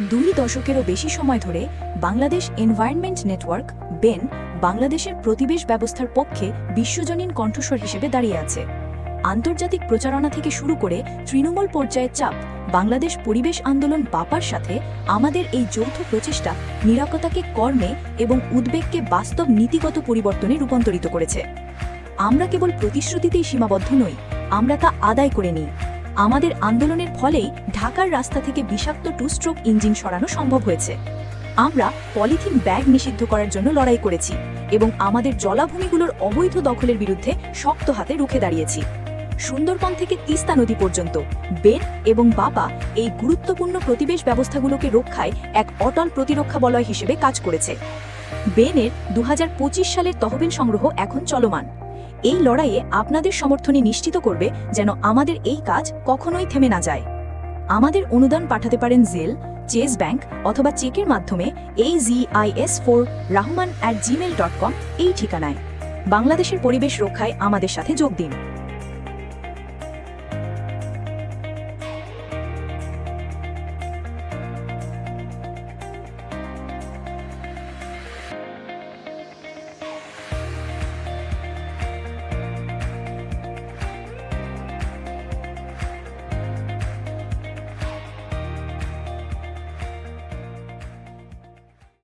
2 দশকেরও বেশি সময় ধরে বাংলাদেশ এনভায়রনমেন্ট নেটওয়ার্ক বেন বাংলাদেশের পরিবেশ ব্যবস্থার পক্ষে বিশ্বজনীন কণ্ঠস্বর হিসেবে দাঁড়িয়ে আছে। আন্তর্জাতিক প্রচারণা থেকে শুরু করে তৃণমূল পর্যায়ের চাপ, বাংলাদেশ পরিবেশ আন্দোলন বাপার সাথে আমাদের এই যৌথ প্রচেষ্টা নিরাপত্তাকে কর্মে এবং উদ্বেগকে বাস্তব নীতিগত পরিবর্তনে রূপান্তরিত করেছে। আমরা কেবল প্রতিশ্রুতিতেই সীমাবদ্ধ নই, আমরা তা আদায় করে নিই। আমাদের আন্দোলনের ফলেই ঢাকার রাস্তা থেকে বিষাক্ত 2 স্ট্রোক ইঞ্জিন সরানো সম্ভব হয়েছে। আমরা পলিথিন ব্যাগ নিষিদ্ধ করার জন্য লড়াই করেছি এবং আমাদের জলাভূমিগুলোর অবৈধ দখলের বিরুদ্ধে শক্ত হাতে রুখে দাঁড়িয়েছি। সুন্দরবন থেকে তিস্তা নদী পর্যন্ত বেন এবং বাপা এই গুরুত্বপূর্ণ পরিবেশ ব্যবস্থাগুলোকে রক্ষায় এক অটল প্রতিরক্ষা বলয় হিসেবে কাজ করেছে। বেনের 2025 সালের তহবিল সংগ্রহ এখন চলমান। এই লড়াইয়ে আপনাদের সমর্থনে নিশ্চিত করবে যেন আমাদের এই কাজ কখনোই থেমে না যায়। আমাদের অনুদান পাঠাতে পারেন জেল, চেজ ব্যাংক অথবা চেকের মাধ্যমে AZIS4rahman@gmail.com এই ঠিকানায়। বাংলাদেশের পরিবেশ রক্ষায় আমাদের সাথে যোগ দিন।